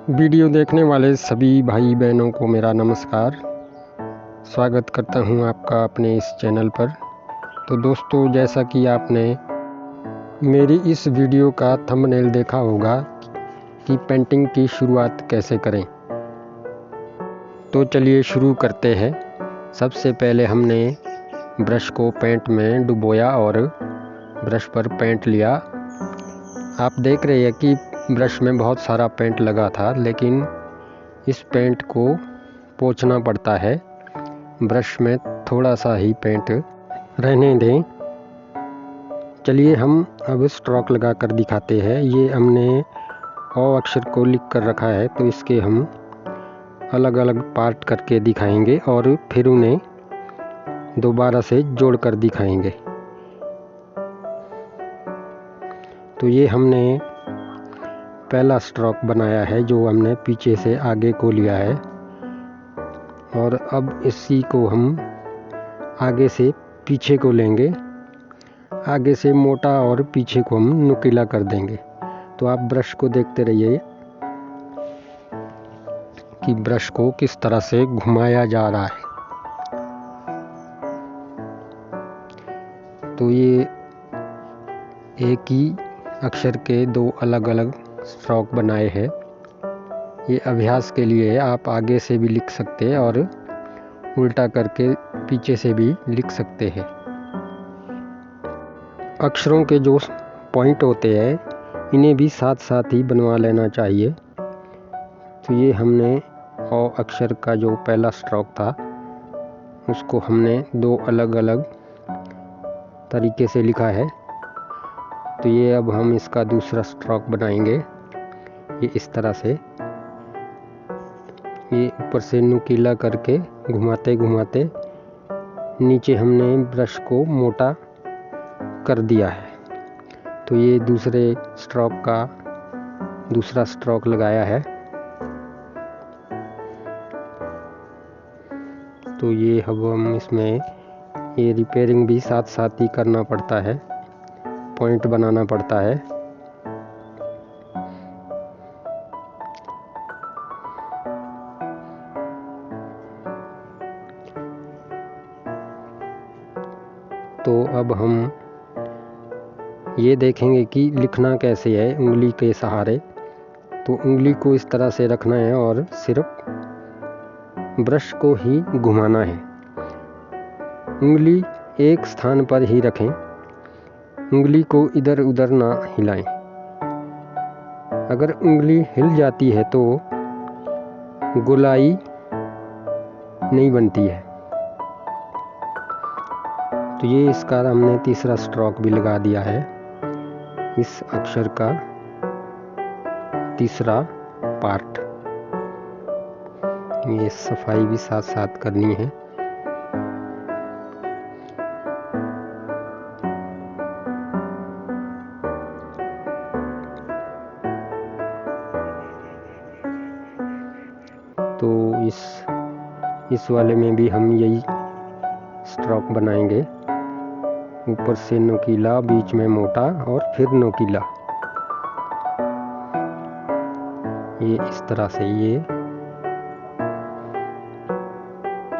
Video देखने वाले सभी भाई बहनों को मेरा नमस्कार। स्वागत करता हूं आपका अपने इस चैनल पर। तो दोस्तों, जैसा कि आपने मेरी इस वीडियो का थंबनेल देखा होगा कि पेंटिंग की शुरुआत कैसे करें, तो चलिए शुरू करते हैं। सबसे पहले हमने ब्रश को पेंट में डुबोया और ब्रश पर पेंट लिया। आप देख रहे हैं कि ब्रश में बहुत सारा पेंट लगा था, लेकिन इस पेंट को पोंछना पड़ता है। ब्रश में थोड़ा सा ही पेंट रहने दें। चलिए हम अब स्ट्रोक लगा कर दिखाते हैं। ये हमने ओ अक्षर को लिख कर रखा है, तो इसके हम अलग अलग पार्ट करके दिखाएंगे और फिर उन्हें दोबारा से जोड़ कर दिखाएंगे। तो ये हमने पहला स्ट्रोक बनाया है, जो हमने पीछे से आगे को लिया है, और अब इसी को हम आगे से पीछे को लेंगे। आगे से मोटा और पीछे को हम नुकीला कर देंगे। तो आप ब्रश को देखते रहिए कि ब्रश को किस तरह से घुमाया जा रहा है। तो ये एक ही अक्षर के दो अलग अलग स्ट्रोक बनाए हैं। ये अभ्यास के लिए है। आप आगे से भी लिख सकते हैं और उल्टा करके पीछे से भी लिख सकते हैं। अक्षरों के जो पॉइंट होते हैं, इन्हें भी साथ साथ ही बनवा लेना चाहिए। तो ये हमने ओ अक्षर का जो पहला स्ट्रोक था, उसको हमने दो अलग अलग तरीके से लिखा है। तो ये अब हम इसका दूसरा स्ट्रोक बनाएंगे। ये इस तरह से, ये ऊपर से नुकीला करके घुमाते घुमाते नीचे हमने ब्रश को मोटा कर दिया है। तो ये दूसरे स्ट्रोक का दूसरा स्ट्रोक लगाया है। तो ये अब हम इसमें ये रिपेयरिंग भी साथ साथ ही करना पड़ता है, पॉइंट बनाना पड़ता है। तो अब हम ये देखेंगे कि लिखना कैसे है उंगली के सहारे। तो उंगली को इस तरह से रखना है और सिर्फ ब्रश को ही घुमाना है। उंगली एक स्थान पर ही रखें, उंगली को इधर उधर ना हिलाएं। अगर उंगली हिल जाती है तो गोलाई नहीं बनती है। तो ये इसका हमने तीसरा स्ट्रोक भी लगा दिया है। इस अक्षर का तीसरा पार्ट, ये सफाई भी साथ साथ करनी है। तो इस वाले में भी हम यही स्ट्रोक बनाएंगे। ऊपर से नुकीला, बीच में मोटा और फिर नुकीला। ये इस तरह से ये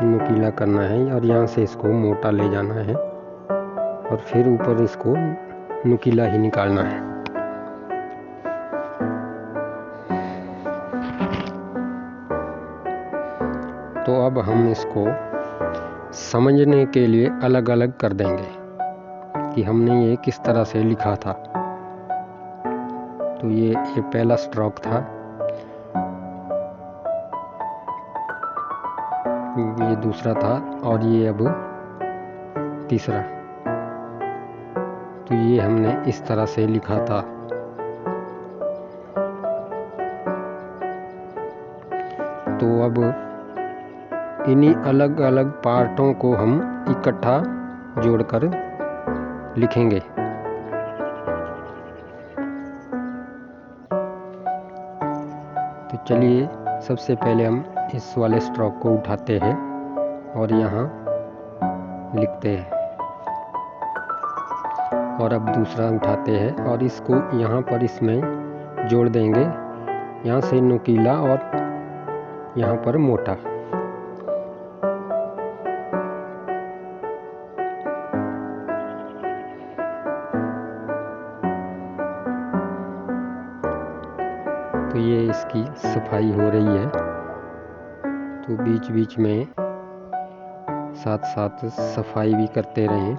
नुकीला करना है और यहाँ से इसको मोटा ले जाना है और फिर ऊपर इसको नुकीला ही निकालना है। तो अब हम इसको समझने के लिए अलग अलग कर देंगे कि हमने ये किस तरह से लिखा था। तो ये पहला स्ट्रोक था, ये दूसरा था और ये अब तीसरा। तो ये हमने इस तरह से लिखा था। तो अब इन्हीं अलग अलग पार्टों को हम इकट्ठा जोड़कर लिखेंगे। तो चलिए सबसे पहले हम इस वाले स्ट्रोक को उठाते हैं और यहाँ लिखते हैं, और अब दूसरा उठाते हैं और इसको यहाँ पर इसमें जोड़ देंगे यहाँ से नुकीला और यहाँ पर मोटा। तो ये इसकी सफाई हो रही है, तो बीच बीच में साथ साथ सफाई भी करते रहें,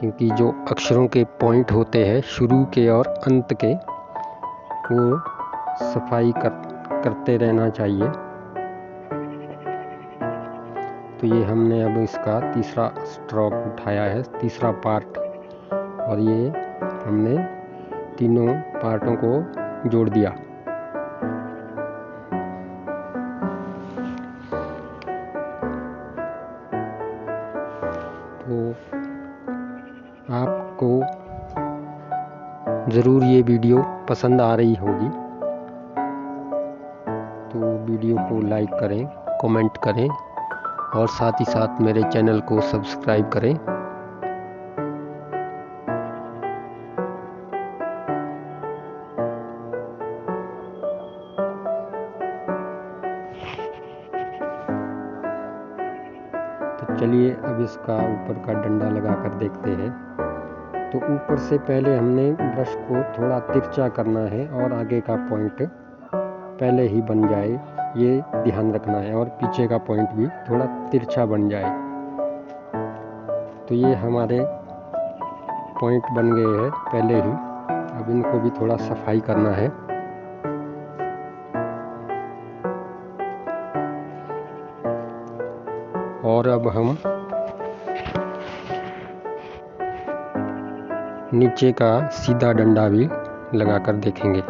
क्योंकि जो अक्षरों के पॉइंट होते हैं शुरू के और अंत के, वो सफाई करते रहना चाहिए। तो ये हमने अब इसका तीसरा स्ट्रोक उठाया है, तीसरा पार्ट, और ये हमने तीनों पार्टों को जोड़ दिया। तो आपको ज़रूर ये वीडियो पसंद आ रही होगी, तो वीडियो को लाइक करें, कमेंट करें और साथ ही साथ मेरे चैनल को सब्सक्राइब करें। तो चलिए अब इसका ऊपर का डंडा लगा कर देखते हैं। तो ऊपर से पहले हमने ब्रश को थोड़ा तिरछा करना है और आगे का पॉइंट पहले ही बन जाए, ये ध्यान रखना है, और पीछे का पॉइंट भी थोड़ा तिरछा बन जाए। तो ये हमारे पॉइंट बन गए हैं पहले ही। अब इनको भी थोड़ा सफाई करना है। और अब हम नीचे का सीधा डंडा भी लगाकर देखेंगे।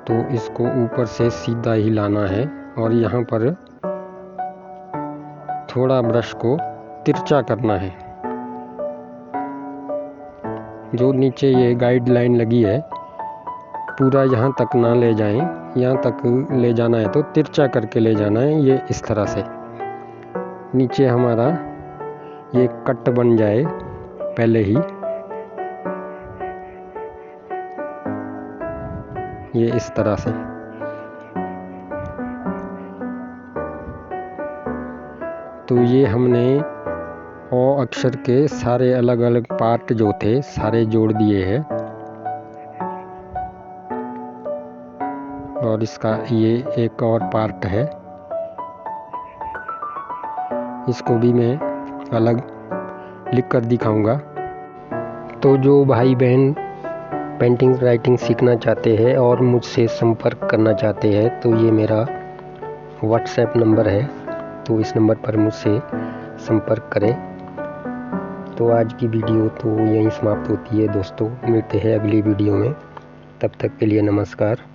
तो इसको ऊपर से सीधा ही लाना है और यहाँ पर थोड़ा ब्रश को तिरछा करना है। जो नीचे ये गाइडलाइन लगी है, पूरा यहाँ तक ना ले जाएं, यहाँ तक ले जाना है तो तिरछा करके ले जाना है, ये इस तरह से। नीचे हमारा ये कट बन जाए पहले ही, ये इस तरह से। तो ये हमने ओ अक्षर के सारे अलग अलग पार्ट जो थे सारे जोड़ दिए हैं, और इसका ये एक और पार्ट है, इसको भी मैं अलग लिख कर दिखाऊंगा। तो जो भाई बहन पेंटिंग राइटिंग सीखना चाहते हैं और मुझसे संपर्क करना चाहते हैं, तो ये मेरा व्हाट्सएप नंबर है, तो इस नंबर पर मुझसे संपर्क करें। तो आज की वीडियो तो यहीं समाप्त होती है दोस्तों, मिलते हैं अगली वीडियो में, तब तक के लिए नमस्कार।